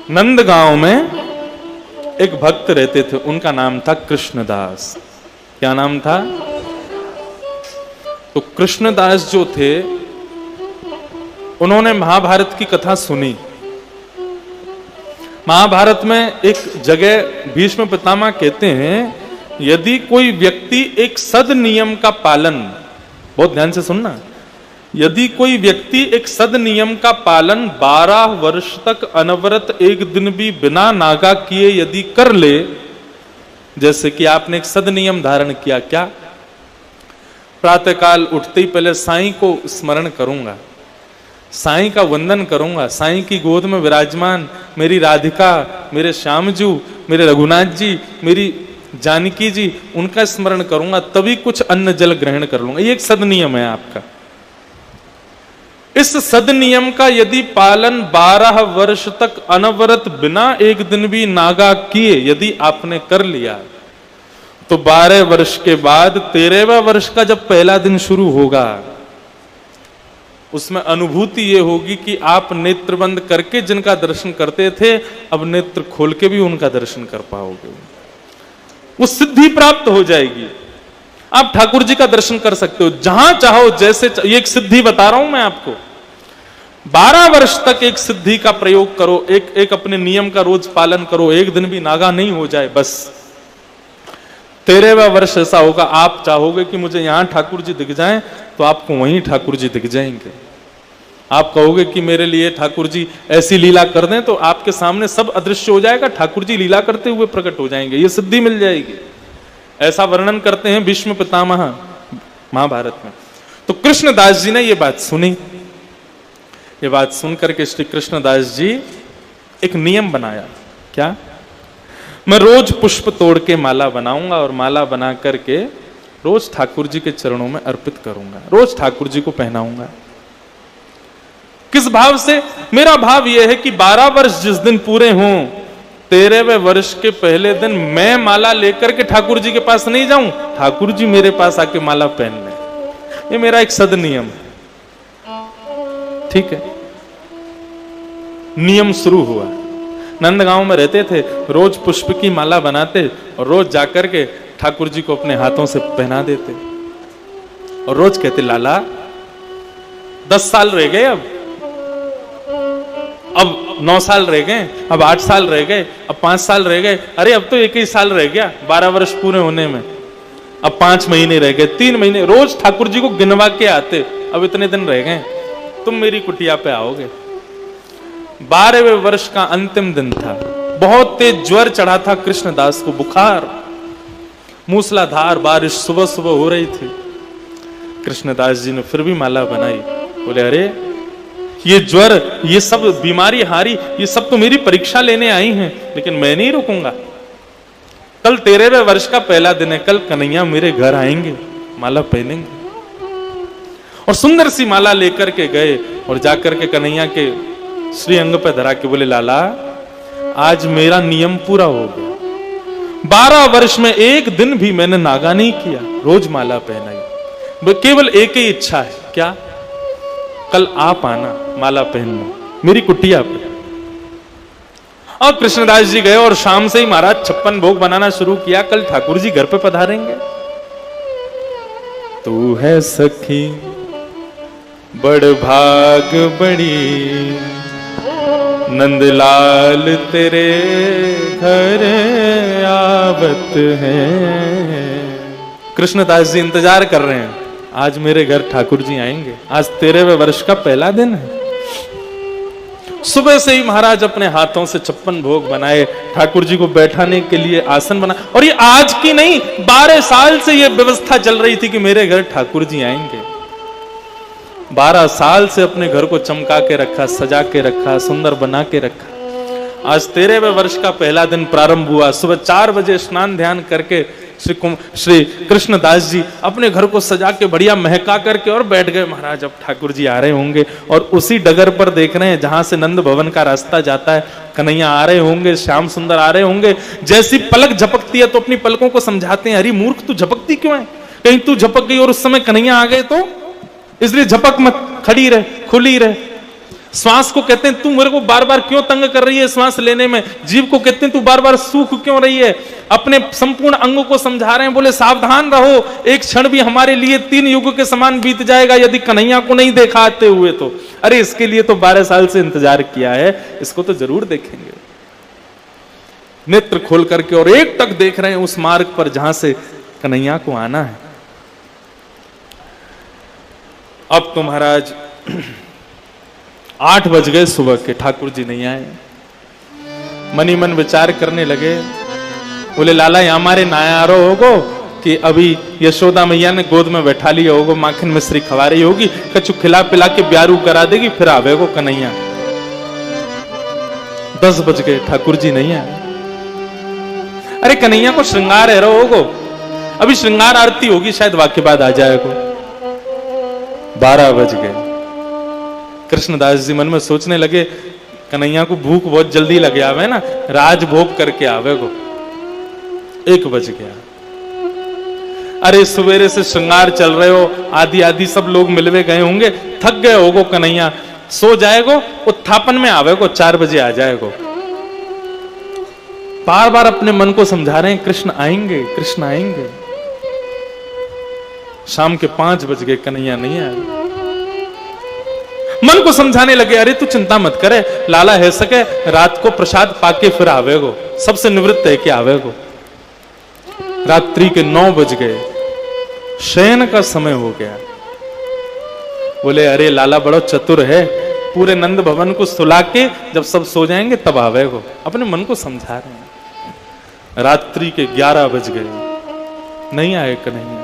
नंदगांव में एक भक्त रहते थे, उनका नाम था कृष्णदास। क्या नाम था? तो कृष्णदास जो थे, उन्होंने महाभारत की कथा सुनी। महाभारत में एक जगह भीष्म पितामह कहते हैं, यदि कोई व्यक्ति एक सद नियम का पालन, बहुत ध्यान से सुनना, यदि कोई व्यक्ति एक सद नियम का पालन 12 वर्ष तक अनवरत एक दिन भी बिना नागा किए यदि कर ले, जैसे कि आपने एक सद नियम धारण किया, क्या? प्रातःकाल उठते ही पहले साईं को स्मरण करूंगा, साईं का वंदन करूंगा, साईं की गोद में विराजमान मेरी राधिका, मेरे श्यामजू, मेरे रघुनाथ जी, मेरी जानकी जी, उनका स्मरण करूंगा, तभी कुछ अन्न जल ग्रहण कर लूंगा। ये एक सद नियम है आपका। इस सद नियम का यदि पालन 12 वर्ष तक अनवरत बिना एक दिन भी नागा किए यदि आपने कर लिया, तो 12 वर्ष के बाद 13वें वर्ष का जब पहला दिन शुरू होगा, उसमें अनुभूति ये होगी कि आप नेत्र बंद करके जिनका दर्शन करते थे, अब नेत्र खोल के भी उनका दर्शन कर पाओगे। वो सिद्धि प्राप्त हो जाएगी। आप ठाकुर जी का दर्शन कर सकते हो जहां चाहो, जैसे ये एक सिद्धि बता रहा हूं मैं आपको। 12 वर्ष तक एक सिद्धि का प्रयोग करो, एक अपने नियम का रोज पालन करो, एक दिन भी नागा नहीं हो जाए, बस 13वां वर्ष ऐसा होगा, आप चाहोगे कि मुझे यहां ठाकुर जी दिख जाएं, तो आपको वहीं ठाकुर जी दिख जाएंगे। आप कहोगे कि मेरे लिए ठाकुर जी ऐसी लीला कर दें, तो आपके सामने सब अदृश्य हो जाएगा, ठाकुर जी लीला करते हुए प्रकट हो जाएंगे, ये सिद्धि मिल जाएगी। ऐसा वर्णन करते हैं भीष्म पितामह महाभारत में। तो कृष्णदास जी ने ये बात सुनी। ये बात सुनकर के श्री कृष्णदास जी एक नियम बनाया। क्या? मैं रोज पुष्प तोड़ के माला बनाऊंगा और माला बना करके रोज ठाकुर जी के चरणों में अर्पित करूंगा, रोज ठाकुर जी को पहनाऊंगा। किस भाव से? मेरा भाव यह है कि 12 वर्ष जिस दिन पूरे हों, 13वें वर्ष के पहले दिन मैं माला लेकर के ठाकुर जी के पास नहीं जाऊं, ठाकुर जी मेरे पास आके माला पहन लें। ये मेरा एक सद नियम है। ठीक है, नियम शुरू हुआ। नंदगांव में रहते थे, रोज पुष्प की माला बनाते और रोज जाकर के ठाकुर जी को अपने हाथों से पहना देते और रोज कहते, लाला 10 साल रह गए, अब 9 साल रह गए, अब 8 साल रह गए, अब 5 साल रह गए, अरे अब तो 1 ही साल रह गया 12 वर्ष पूरे होने में, अब 5 महीने रह गए, 3 महीने। रोज ठाकुर जी को गिनवा के आते, अब इतने दिन रह गए, तुम मेरी कुटिया पे आओगे। 12वें वर्ष का अंतिम दिन था। बहुत तेज ज्वर चढ़ा था कृष्णदास को, बुखार, मूसलाधार बारिश सुबह सुबह हो रही थी। कृष्णदास जी ने फिर भी माला बनाई। बोले, अरे ये ज्वर, ये सब बीमारी हारी, ये सब तो मेरी परीक्षा लेने आई हैं, लेकिन मैं नहीं रुकूंगा। कल 13वें वर्ष का पहला दिन है, कल कन्हैया मेरे घर आएंगे, माला पहनेंगे। और सुंदर सी माला लेकर के गए और जाकर के कन्हैया के श्री अंग पे धरा के बोले, लाला आज मेरा नियम पूरा हो गया। 12 वर्ष में एक दिन भी मैंने नागा नहीं किया, रोज माला पहनाई। केवल एक ही इच्छा है, क्या? कल आप आना, माला पहनना मेरी कुटिया पे। और कृष्णदास जी गए और शाम से ही महाराज 56 भोग बनाना शुरू किया। कल ठाकुर जी घर पे पधारेंगे। तू है सखी बड़ भाग बड़ी, नंदलाल तेरे घर आवत है। कृष्णदास जी इंतजार कर रहे हैं, आज मेरे घर ठाकुर जी आएंगे। आज 13वें वर्ष का पहला दिन है। सुबह से ही महाराज अपने हाथों से 56 भोग बनाए, ठाकुर जी को बैठाने के लिए आसन बना। और ये आज की नहीं, 12 साल से ये व्यवस्था चल रही थी कि मेरे घर ठाकुर जी आएंगे। 12 साल से अपने घर को चमका के रखा, सजा के रखा, सुंदर बना के रखा। आज 13वें वर्ष का पहला दिन प्रारंभ हुआ। सुबह 4 बजे स्नान ध्यान करके श्री कृष्णदास जी अपने घर को सजा के बढ़िया महका करके और बैठ गए। महाराज अब ठाकुर जी आ रहे होंगे, और उसी डगर पर देख रहे हैं जहां से नंद भवन का रास्ता जाता है। कन्हैया आ रहे होंगे, श्याम सुंदर आ रहे होंगे। जैसी पलक झपकती है तो अपनी पलकों को समझाते हैं, अरे मूर्ख तू झपकती क्यों है? कहीं तू झपक गई और उस समय कन्हैया आ गए तो, इसलिए झपक मत, खड़ी रहे, खुली रहे। श्वास को कहते हैं तू मेरे को बार बार क्यों तंग कर रही है श्वास लेने में। जीभ को कहते हैं तू बार बार सूख क्यों रही है। अपने संपूर्ण अंगों को समझा रहे हैं, बोले सावधान रहो, एक क्षण भी हमारे लिए 3 युग के समान बीत जाएगा यदि कन्हैया को नहीं देखा आते हुए तो। अरे इसके लिए तो 12 साल से इंतजार किया है, इसको तो जरूर देखेंगे। नेत्र खोल करके और एक टक देख रहे हैं उस मार्ग पर जहां से कन्हैया को आना है। अब तो महाराज 8 बज गए सुबह के, ठाकुर जी नहीं आए। मनी मन विचार करने लगे, बोले लाला यहाँ हमारे नायारो होगो कि अभी यशोदा मैया ने गोद में बैठा लिया होगो, माखन मिश्री खवा रही होगी, कछु खिला पिला के ब्यारू करा देगी, फिर आवेगो कन्हैया। 10 बज गए, ठाकुर जी नहीं आए। अरे कन्हैया को श्रृंगार है होगो, अभी श्रृंगार आरती होगी, शायद वाक्य बाद आ जाएगो। 12 बज गए। कृष्णदास जी मन में सोचने लगे कन्हैया को भूख बहुत जल्दी लगे आवे ना, राजभोग करके आवेगो। 1 बज गया। अरे सवेरे से श्रृंगार चल रहे हो, आदि आदि सब लोग मिलवे गए होंगे, थक गए होगो कन्हैया, सो जाएगो, उत्थापन में आवेगो, 4 बजे आ जाएगो। बार बार अपने मन को समझा रहे हैं कृष्ण आएंगे, कृष्ण आएंगे। शाम के 5 बज गए, कन्हैया नहीं आए। मन को समझाने लगे, अरे तू चिंता मत करे, लाला है सके रात को प्रसाद पाके फिर आवेगो, सबसे निवृत्त है कि आवेगो। रात्रि के 9 बज गए, शयन का समय हो गया। बोले अरे लाला बड़ो चतुर है, पूरे नंद भवन को सुला के जब सब सो जाएंगे तब आवेगो। अपने मन को समझा रहे हैं। रात्रि के 11 बज गए, नहीं आए कन्हैया।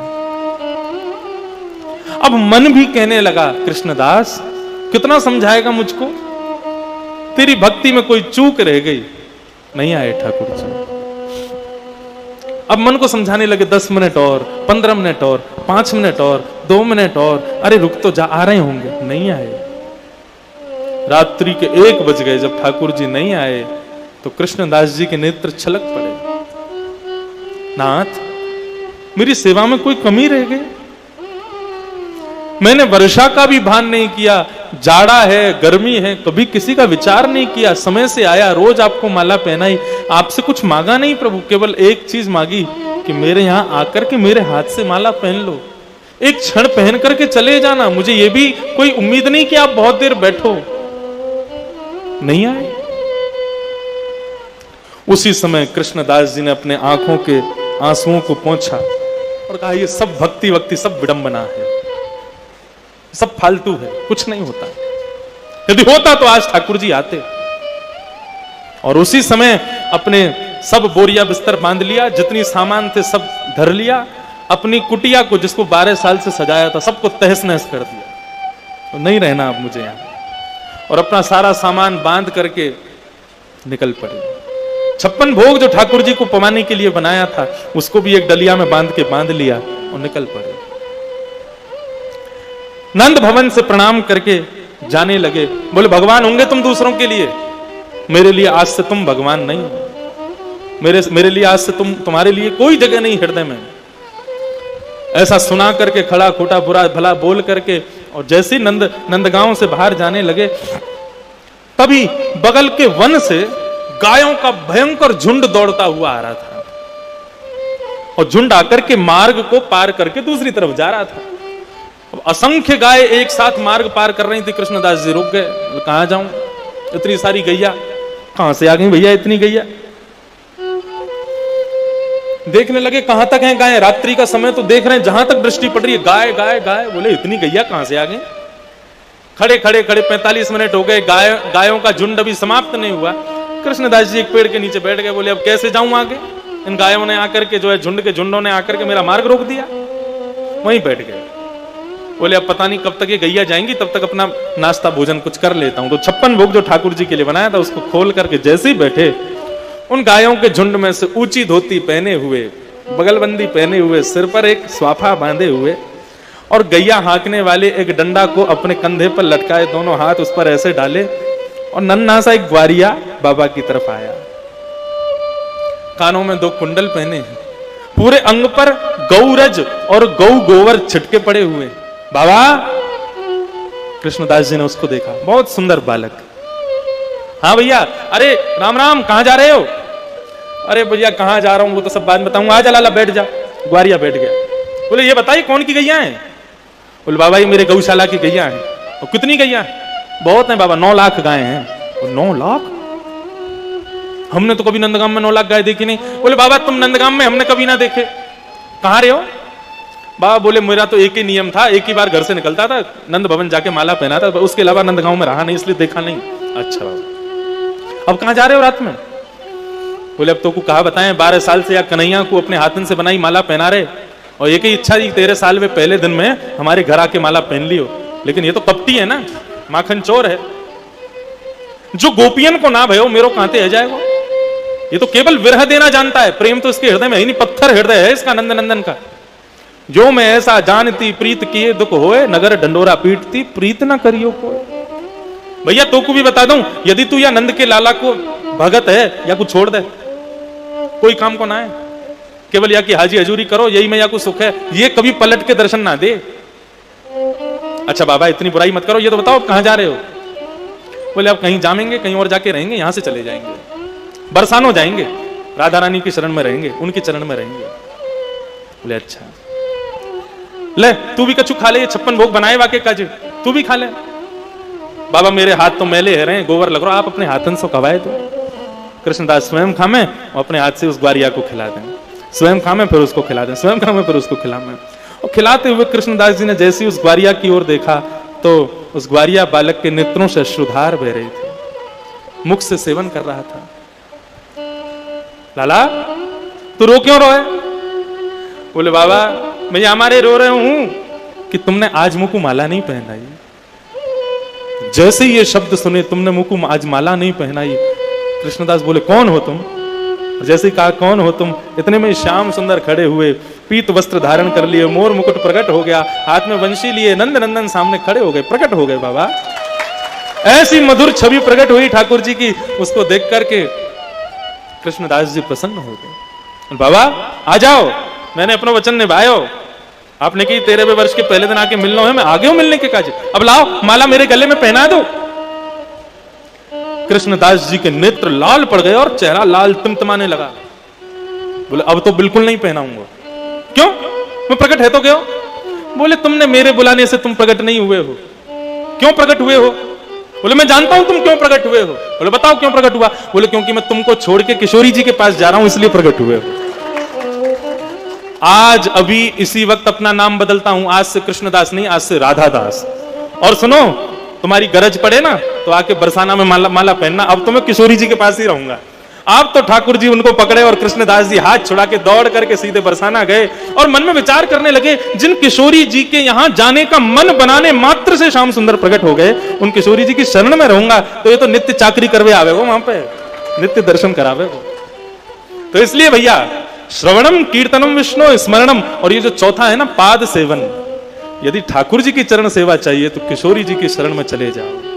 अब मन भी कहने लगा कृष्णदास कितना समझाएगा मुझको, तेरी भक्ति में कोई चूक रह गई, नहीं आए ठाकुर जी। अब मन को समझाने लगे 10 मिनट और, 15 मिनट और, 5 मिनट और, 2 मिनट और, अरे रुक तो जा, आ रहे होंगे, नहीं आए। रात्रि के 1 बज गए। जब ठाकुर जी नहीं आए तो कृष्णदास जी के नेत्र छलक पड़े। नाथ मेरी सेवा में कोई कमी रह गई, मैंने वर्षा का भी भान नहीं किया, जाड़ा है गर्मी है कभी किसी का विचार नहीं किया, समय से आया, रोज आपको माला पहनाई, आपसे कुछ मांगा नहीं प्रभु, केवल एक चीज मांगी कि मेरे यहां आकर के मेरे हाथ से माला पहन लो, एक क्षण पहन करके चले जाना, मुझे ये भी कोई उम्मीद नहीं कि आप बहुत देर बैठो। नहीं आए। उसी समय कृष्णदास जी ने अपने आंखों के आंसुओं को पोंछा और कहा ये सब भक्ति वक्ति सब विडंबना है, सब फालतू है, कुछ नहीं होता। यदि होता तो आज ठाकुर जी आते। और उसी समय अपने सब बोरिया बिस्तर बांध लिया, जितनी सामान थे सब धर लिया, अपनी कुटिया को जिसको 12 साल से सजाया था सबको तहस नहस कर दिया, तो नहीं रहना अब मुझे यहां, और अपना सारा सामान बांध करके निकल पड़े। 56 भोग जो ठाकुर जी को पवाने के लिए बनाया था उसको भी एक डलिया में बांध लिया और निकल पड़े। नंद भवन से प्रणाम करके जाने लगे। बोले भगवान होंगे तुम दूसरों के लिए, मेरे लिए आज से तुम भगवान नहीं हो, मेरे लिए आज से तुम्हारे लिए कोई जगह नहीं हृदय में। ऐसा सुना करके खड़ा खोटा बुरा भला बोल करके और जैसे ही नंदगांव से बाहर जाने लगे तभी बगल के वन से गायों का भयंकर झुंड दौड़ता हुआ आ रहा था, और झुंड आकर के मार्ग को पार करके दूसरी तरफ जा रहा था। अब असंख्य गाय एक साथ मार्ग पार कर रही थी। कृष्णदास जी रुक गए, कहां जाऊं, इतनी सारी गैया कहां से आ गई भैया, इतनी गैया। देखने लगे कहां तक हैं गाय, रात्रि का समय तो देख रहे हैं, जहां तक दृष्टि पड़ रही है गाय गाय गाय। बोले इतनी गैया कहां से आ गई। खड़े 45 मिनट हो गए, गायों का झुंड अभी समाप्त नहीं हुआ। कृष्णदास जी एक पेड़ के नीचे बैठ गए। बोले अब कैसे जाऊं आगे, इन गायों ने आकर के जो है झुंडों ने आकर के मेरा मार्ग रोक दिया। वहीं बैठ गए। बोले अब पता नहीं कब तक ये गैया जाएंगी, तब तक अपना नाश्ता भोजन कुछ कर लेता हूं। तो 56 भोग जो ठाकुर जी के लिए बनाया था उसको खोल करके जैसे ही बैठे, उन गायों के झुंड में से ऊंची धोती पहने हुए, बगलबंदी पहने हुए, सिर पर एक स्वाफा बांधे हुए और गैया हाँकने वाले एक डंडा को अपने कंधे पर लटकाए, दोनों हाथ उस पर ऐसे डाले, और नन्हा सा एक ग्वारिया बाबा की तरफ आया। कानों में 2 कुंडल पहने हैं, पूरे अंग पर गौरज और गौ गोवर छिटके पड़े हुए। बाबा कृष्णदास जी ने उसको देखा, बहुत सुंदर बालक। हाँ भैया, अरे राम राम, कहाँ जा रहे हो? अरे भैया कहाँ जा रहा हूँ वो तो सब बाद में बताऊंगा, आजा लाला बैठ जा। ग्वारिया बैठ गया। बोले ये बताइए कौन की गैया है? बोले बाबा ये मेरे गौशाला की गैया है। और कितनी गैया है? बहुत है बाबा, 9 लाख गाय हैं। 9 लाख? हमने तो कभी नंदगाम में 9 लाख गाय देखी नहीं। बोले बाबा तुम नंदगाम में, हमने कभी ना देखे। कहाँ रहे हो? बाबा बोले मेरा तो एक ही नियम था, एक ही बार घर से निकलता था, नंद भवन जाके माला पहनाता, उसके अलावा नंदगांव में रहा नहीं, इसलिए देखा नहीं। अच्छा बाबा, अब कहाँ जा रहे हो रात में? बोले अब तो को कहा बताएं, 12 साल से या कन्हैया को अपने हाथन से बनाई माला पहना रहे, और एक ही इच्छा थी 13 साल में पहले दिन में हमारे घर आके माला पहन लियो। लेकिन ये तो कपटी है ना, माखन चोर है। जो गोपियन को ना भयो मेरो कांते है जाएगा। ये तो केवल विरह देना जानता है, प्रेम तो इसके हृदय में ही नहीं, पत्थर हृदय है इसका नंद नंदन का। जो मैं ऐसा जानती प्रीत किए दुख होए, नगर डंडोरा पीटती प्रीत ना करियो को। भैया तो को भी बता दूं, यदि तू या नंद के लाला को भगत है या कुछ छोड़ दे, कोई काम को ना है, केवल या कि हाजी हजूरी करो, यही में या कुछ सुख है, ये कभी पलट के दर्शन ना दे। अच्छा बाबा इतनी बुराई मत करो, ये तो बताओ कहां जा रहे हो? बोले अब कहीं जाएंगे, कहीं और जाके रहेंगे, यहां से चले जाएंगे, बरसानो जाएंगे, राधा रानी की शरण में रहेंगे, उनके चरण में रहेंगे। बोले अच्छा, ले तू भी कछु खा ले, ये 56 भोग बनाए वाके काजे, तू भी खा ले। बाबा मेरे हाथ तो मैले है रहे, गोबर लग रहा, आप अपने हाथन से कवाए तो। कृष्णदास स्वयं खामे और अपने हाथ से उस ग्वारिया को खिला दें, स्वयं खामे फिर उसको खिला दें, स्वयं खामे फिर उसको खिलाएं। और खिलाते हुए कृष्णदास जी ने जैसे उस ग्वारिया की ओर देखा तो उस ग्वारिया बालक के नेत्रों से अश्रुधार बह रही थी, मुख से सेवन कर रहा था। लाला तू रो क्यों रोए? बोले बाबा मैं हमारे रो रहे हूं कि तुमने आज मुझको माला नहीं पहनाई। जैसे ही ये शब्द सुने, तुमने मुझको आज माला नहीं पहनाई। कृष्णदास बोले कौन हो तुम? जैसे ही कहा कौन हो तुम, इतने में श्याम सुंदर खड़े हुए, पीत वस्त्र धारण कर लिए, मोर मुकुट प्रकट हो गया, हाथ में वंशी लिए, नंद नंदन सामने खड़े हो गए, प्रकट हो गए। बाबा ऐसी मधुर छवि प्रकट हुई ठाकुर जी की, उसको देख करके कृष्णदास जी प्रसन्न हो गए। बाबा आ जाओ, मैंने अपना वचन निभायो, आपने की 13वें वर्ष के पहले दिन आके मिलना है, मैं आगे हूं मिलने के काज, अब लाओ माला मेरे गले में पहना दो। कृष्णदास जी के नेत्र लाल पड़ गए और चेहरा लाल टिमटिमाने लगा। बोले अब तो बिल्कुल नहीं पहनाऊंगा। क्यों? मैं प्रकट है तो क्यों? बोले तुमने मेरे बुलाने से तुम प्रकट नहीं हुए हो। क्यों प्रकट हुए हो? बोले मैं जानता हूं तुम क्यों प्रकट हुए हो। बोले बताओ क्यों प्रकट हुआ? बोले क्योंकि मैं तुमको छोड़ के किशोरी जी के पास जा रहा हूं, इसलिए प्रकट हुए हो। आज अभी इसी वक्त अपना नाम बदलता हूं, आज से कृष्णदास नहीं, आज से राधादास। और सुनो, तुम्हारी गरज पड़े ना तो आके बरसाना में माला पहनना, अब तो मैं किशोरी जी के पास ही रहूंगा। आप तो ठाकुर जी उनको पकड़े और कृष्णदास जी हाथ छुड़ा के दौड़ करके सीधे बरसाना गए और मन में विचार करने लगे, जिन किशोरी जी के यहां जाने का मन बनाने मात्र से श्याम सुंदर प्रकट हो गए, उन किशोरी जी की शरण में रहूंगा तो ये तो नित्य चाकरी करवे आवे वो, वहां पे नित्य दर्शन करावे वो। तो इसलिए भैया श्रवणम कीर्तनम विष्णु स्मरणम, और ये जो चौथा है ना पाद सेवन, यदि ठाकुर जी की चरण सेवा चाहिए तो किशोरी जी की शरण में चले जाओ।